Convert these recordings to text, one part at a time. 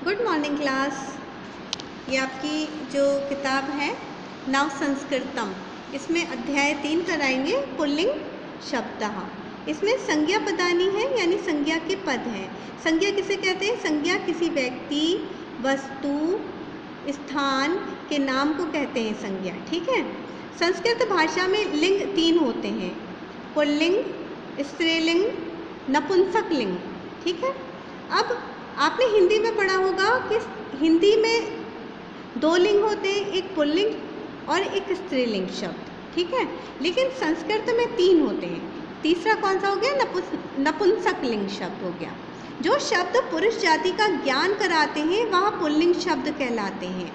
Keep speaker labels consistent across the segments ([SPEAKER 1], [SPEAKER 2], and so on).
[SPEAKER 1] Good morning class. ये आपकी जो किताब है नव संस्कृतम, इसमें अध्याय 3 कराएंगे पुल्लिंग शब्दः। इसमें संज्ञा पदानी है, यानी संज्ञा के पद हैं। संज्ञा किसे कहते हैं? संज्ञा किसी व्यक्ति, वस्तु, स्थान के नाम को कहते हैं संज्ञा। ठीक है। संस्कृत भाषा में लिंग 3 होते हैं, पुल्लिंग, स्त्रीलिंग, नपुंसक लिंग। ठीक है। अब आपने हिंदी में पढ़ा होगा कि हिंदी में 2 लिंग होते हैं, एक पुल्लिंग और एक स्त्रीलिंग शब्द। ठीक है। लेकिन संस्कृत में 3 होते हैं। तीसरा कौन सा हो गया? नपुंसक लिंग शब्द हो गया। जो शब्द पुरुष जाति का ज्ञान कराते हैं वह पुल्लिंग शब्द कहलाते हैं।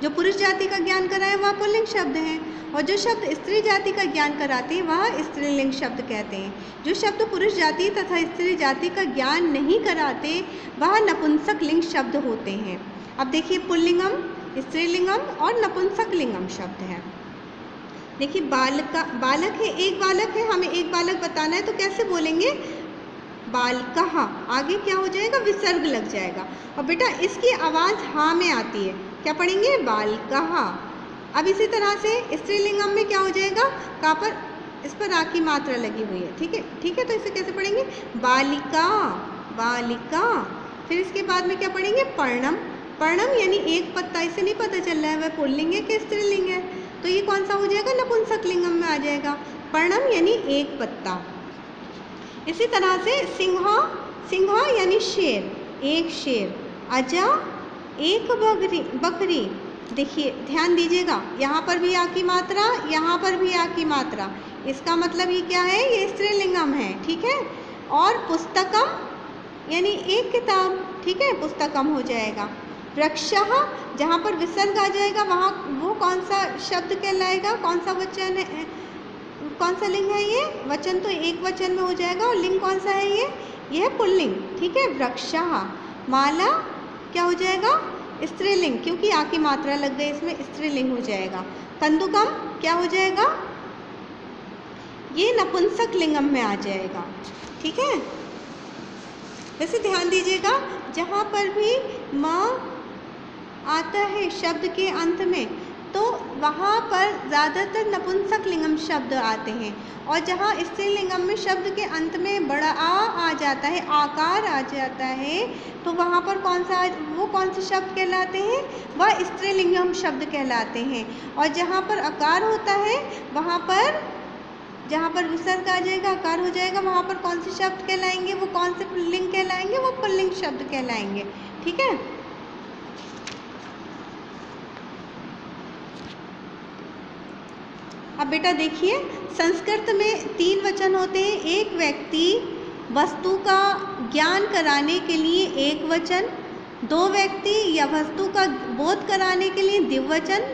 [SPEAKER 1] जो पुरुष जाति का ज्ञान कराए वह पुल्लिंग शब्द हैं, और जो शब्द स्त्री जाति का ज्ञान कराते हैं वह स्त्रीलिंग शब्द कहते हैं। जो शब्द पुरुष जाति तथा स्त्री जाति का ज्ञान नहीं कराते वह नपुंसक लिंग शब्द होते हैं। अब देखिए, पुल्लिंगम, स्त्रीलिंगम और नपुंसक लिंगम शब्द है। देखिए, बालक है, एक बालक है, हमें एक बालक बताना है, तो कैसे बोलेंगे? बालकः। आगे क्या हो जाएगा? विसर्ग लग जाएगा। और बेटा इसकी आवाज़ हाँ में आती है, क्या पढ़ेंगे? बालकः। अब इसी तरह से स्त्रीलिंगम में क्या हो जाएगा? का पर, इस पर आ की मात्रा लगी हुई है। ठीक है, ठीक है। तो इसे कैसे पढ़ेंगे? बालिका, बालिका। फिर इसके बाद में क्या पढ़ेंगे? पर्णम, पर्णम यानी एक पत्ता। इसे नहीं पता चल रहा है वह पुल्लिंग है कि स्त्रीलिंग है, तो ये कौन सा हो जाएगा? नपुंसक लिंगम में आ जाएगा। पर्णम यानी एक पत्ता। इसी तरह से सिंह, सिंह यानी शेर, एक शेर। अजा, एक बकरी। देखिए, ध्यान दीजिएगा, यहाँ पर भी आ की मात्रा, यहाँ पर भी आ की मात्रा। इसका मतलब ये क्या है? ये स्त्रीलिंगम है। ठीक है। और पुस्तकम यानी एक किताब। ठीक है, पुस्तकम हो जाएगा। वृक्षः, जहाँ पर विसर्ग आ जाएगा वहाँ वो कौन सा शब्द कहलाएगा? कौन सा वचन है? कौन सा लिंग है ये? वचन तो एक वचन में हो जाएगा, और लिंग कौन सा है ये? है पुल्लिंग। ठीक है। वृक्षः। माला क्या हो जाएगा? स्त्रीलिंग, क्योंकि आ की मात्रा लग गई, इसमें स्त्रीलिंग हो जाएगा। कंदुकम क्या हो जाएगा? ये नपुंसक लिंगम में आ जाएगा। ठीक है। वैसे ध्यान दीजिएगा, जहाँ पर भी माँ आता है शब्द के अंत में, तो वहाँ पर ज़्यादातर नपुंसक लिंगम शब्द आते हैं, और जहाँ स्त्रीलिंगम में शब्द के अंत में बड़ा आ जाता है, आकार आ जाता है, तो वहाँ पर कौन से शब्द कहलाते हैं? वह स्त्रीलिंगम शब्द कहलाते हैं। और जहाँ पर आकार होता है, वहाँ पर जहाँ पर विसर्ग आ जाएगा, आकार हो जाएगा, वहाँ पर कौन से शब्द कहलाएंगे? वो कौन से पुल्लिंग कहलाएंगे? वो पुल्लिंग शब्द कहलाएंगे। ठीक है। अब बेटा देखिए, संस्कृत में 3 वचन होते हैं। एक व्यक्ति, वस्तु का ज्ञान कराने के लिए एक वचन, 2 व्यक्ति या वस्तु का बोध कराने के लिए द्विवचन,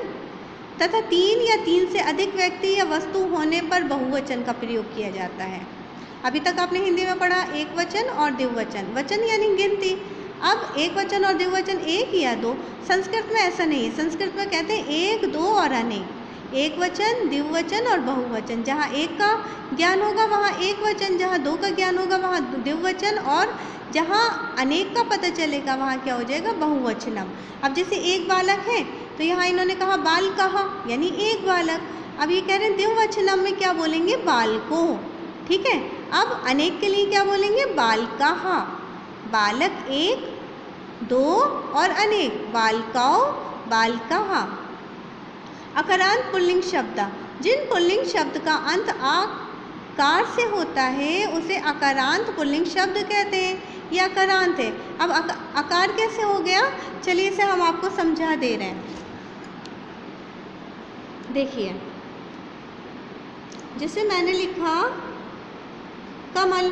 [SPEAKER 1] तथा 3 या 3 से अधिक व्यक्ति या वस्तु होने पर बहुवचन का प्रयोग किया जाता है। अभी तक आपने हिंदी में पढ़ा एक वचन और द्विवचन। वचन यानी गिनती। अब एक वचन और द्विवचन, एक या 2। संस्कृत में ऐसा नहीं है। संस्कृत में कहते हैं 1, 2 और अनेक। एक वचन, द्विवचन और बहुवचन। जहाँ एक का ज्ञान होगा वहाँ एक वचन, जहाँ 2 का ज्ञान होगा वहाँ द्विवचन, और जहाँ अनेक का पता चलेगा वहाँ क्या हो जाएगा? बहुवचनम। अब जैसे एक बालक है, तो यहाँ इन्होंने कहा बालकः, यानी एक बालक। अब ये कह रहे हैं द्विवचनम में क्या बोलेंगे? बालको। ठीक है। अब अनेक के लिए क्या बोलेंगे? बालकाः। बालक 1, 2 और अनेक, बालकाओ, बालकाः। अकारांत पुल्लिंग शब्द, जिन पुल्लिंग शब्द का अंत आकार से होता है उसे अकारांत पुल्लिंग शब्द कहते हैं। ये अकारांत है। अब आकार कैसे हो गया? चलिए इसे हम आपको समझा दे रहे हैं। देखिए, जैसे मैंने लिखा कमल,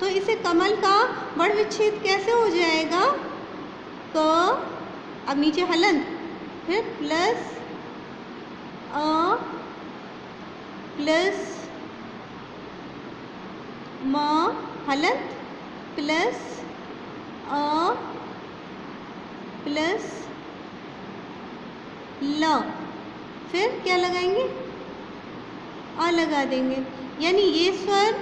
[SPEAKER 1] तो इसे कमल का वर्ण विच्छेद कैसे हो जाएगा? क, अब नीचे हलंत, फिर प्लस अ प्लस म, हलंत प्लस अ प्लस ल, फिर क्या लगाएंगे? अ लगा देंगे, यानी ये स्वर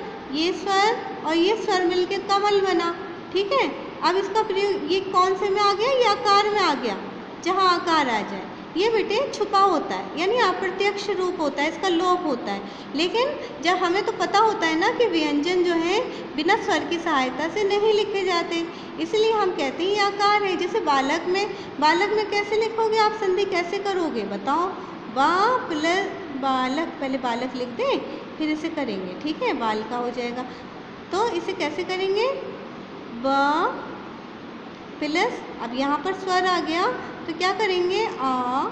[SPEAKER 1] और ये स्वर मिलके कमल बना। ठीक है। अब इसका प्रयोग ये कौन से में आ गया, ये आकार में आ गया। जहाँ आकार आ जाए ये बेटे छुपा होता है, यानी अप्रत्यक्ष रूप होता है, इसका लोप होता है। लेकिन जब हमें तो पता होता है ना कि व्यंजन जो है बिना स्वर की सहायता से नहीं लिखे जाते, इसलिए हम कहते हैं ये आकार है। जैसे बालक में कैसे लिखोगे आप, संधि कैसे करोगे बताओ? बा प्लस बालक, पहले बालक लिख दें फिर इसे करेंगे, ठीक है, बाल का हो जाएगा। तो इसे कैसे करेंगे? बा प्लस, अब यहाँ पर स्वर आ गया तो क्या करेंगे? आ,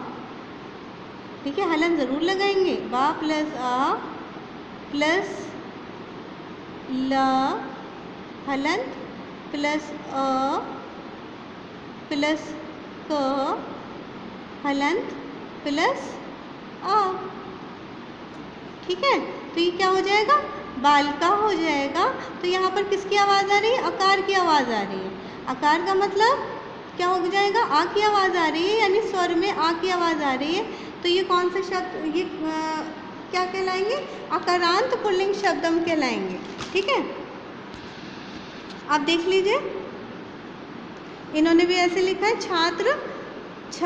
[SPEAKER 1] ठीक है, हलन ज़रूर लगाएंगे। बा प्लस आ प्लस ल हलंत प्लस अ प्लस क हलंत प्लस आ, ठीक है। तो ये क्या हो जाएगा? बाल का हो जाएगा। तो यहाँ पर किसकी आवाज़ आ रही है? आकार की आवाज़ आ रही है। आकार का मतलब क्या हो जाएगा? आ की आवाज़ आ रही है, यानी स्वर में आ की आवाज़ आ रही है। तो ये कौन सा शब्द, ये क्या कहलाएंगे? अकारांत पुल्लिंग शब्द हम कहलाएंगे, ठीक है। आप देख लीजिए, इन्होंने भी ऐसे लिखा है, छात्र छ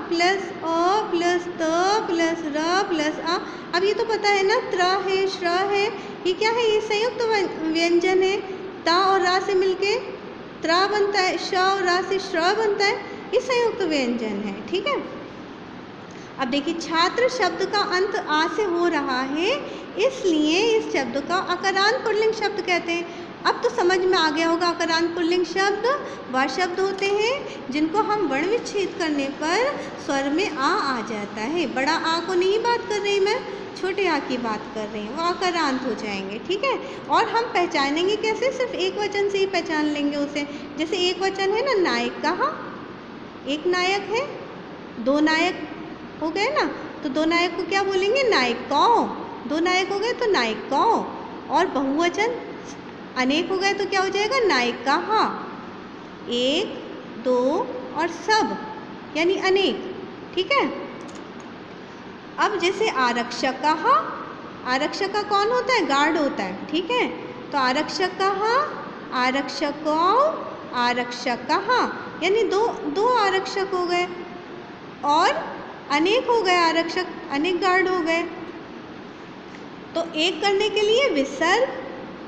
[SPEAKER 1] प्लस अ प्लस त प्लस र प्लस आ। अब ये तो पता है ना, त्र है, श्र है, ये क्या है? ये संयुक्त व्यंजन है। ता और रा से मिलके त्रा बनता है, श और रा से श्र बनता है, ये संयुक्त व्यंजन है, ठीक है। अब देखिए, छात्र शब्द का अंत आ से हो रहा है, इसलिए इस शब्द का अकारांत पुल्लिंग शब्द कहते हैं। अब तो समझ में आ गया होगा, अकारांत पुल्लिंग शब्द वह शब्द होते हैं जिनको हम वर्ण विच्छेद करने पर स्वर में आ जाता है। बड़ा आ को नहीं बात कर रही मैं, छोटे आ की बात कर रही हूँ, वो अकारांत हो जाएंगे, ठीक है। और हम पहचानेंगे कैसे? सिर्फ एक वचन से ही पहचान लेंगे उसे। जैसे एक वचन है ना, नायक कहा, एक नायक है, दो नायक हो गए ना, तो दो नायक को क्या बोलेंगे? नायकों। दो नायक हो गए तो नायकों। और बहुवचन अनेक हो गए तो क्या हो जाएगा? नायिका। एक, दो और सब, यानी अनेक, ठीक है। अब जैसे आरक्षक कहा, आरक्षक का कौन होता है? गार्ड होता है, ठीक है। तो आरक्षक कहा, आरक्षकों, आरक्षक कहा, यानी दो आरक्षक हो गए। और अनेक हो गए आरक्षक, अनेक गार्ड हो गए। तो एक करने के लिए विसर्ग,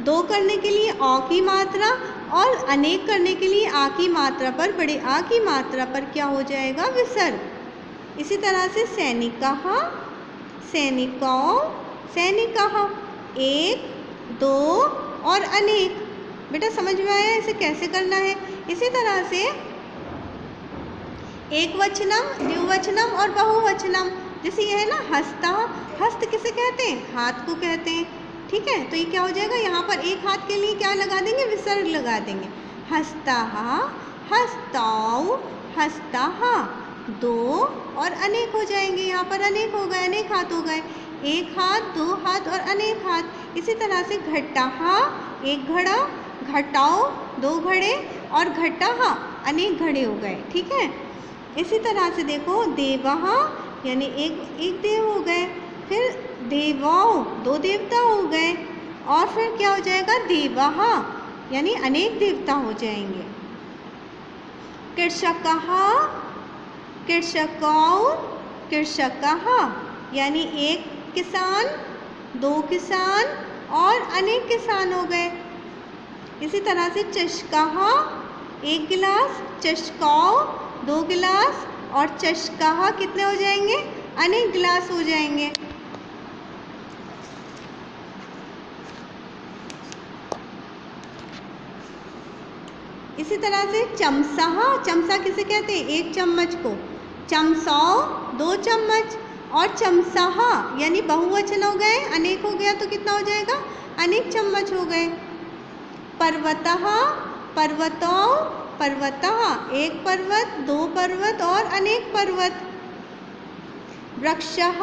[SPEAKER 1] दो करने के लिए औ की मात्रा, और अनेक करने के लिए आ की मात्रा पर, बड़े आ की मात्रा पर क्या हो जाएगा? विसर्ग। इसी तरह से सैनिक कहा, सैनिकों, सैनिक कहा, एक, दो और अनेक। बेटा समझ में आया इसे कैसे करना है? इसी तरह से एक वचनम, द्विवचनम और बहुवचनम। जैसे ये है ना, हस्ता, हस्त किसे कहते हैं? हाथ को कहते हैं, ठीक है। तो ये क्या हो जाएगा? यहाँ पर एक हाथ के लिए क्या लगा देंगे? विसर्ग लगा देंगे। हस्ता, हस्ताओ, हस्ता, दो और अनेक हो जाएंगे। यहाँ पर अनेक हो गए, अनेक हाथ हो गए। एक हाथ, दो हाथ और अनेक हाथ। इसी तरह से घट्टा, एक घड़ा, घटाओ, दो घड़े, और घटा, अनेक घड़े हो गए, ठीक है। इसी तरह से देखो, देवहा, यानी एक देव हो गए। फिर देवौ, दो देवता हो गए। और फिर क्या हो जाएगा? देवहा, यानी अनेक देवता हो जाएंगे। कृषकहा, कृषकौ, कृषकहा, यानी एक किसान, दो किसान और अनेक किसान हो गए। इसी तरह से चषकहा, एक गिलास, चषकौ, दो गिलास, और चषकहा कितने हो जाएंगे? अनेक गिलास हो जाएंगे। इसी तरह से चमचा, चमचा किसे कहते हैं? एक चम्मच को। चमचाओ, दो चम्मच, और चमचा, यानी बहुवचन हो गए, अनेक हो गया तो कितना हो जाएगा? अनेक चम्मच हो गए। पर्वतः, पर्वतौ, पर्वतः, एक पर्वत, दो पर्वत और अनेक पर्वत। वृक्षः,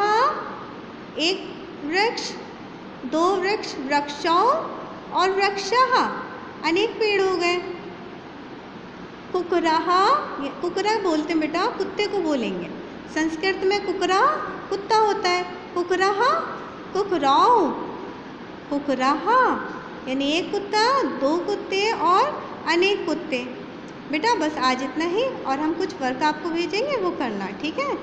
[SPEAKER 1] एक वृक्ष, दो वृक्ष, वृक्षौ और वृक्षः, अनेक पेड़ हो गए। कुकरः, कुकरा बोलते हैं बेटा, कुत्ते को बोलेंगे। संस्कृत में कुकरा कुत्ता होता है। कुकरः, कुकरौ, कुकरः, यानी एक कुत्ता, दो कुत्ते और अनेक कुत्ते। बेटा बस आज इतना ही, और हम कुछ वर्क आपको भेजेंगे वो करना, ठीक है।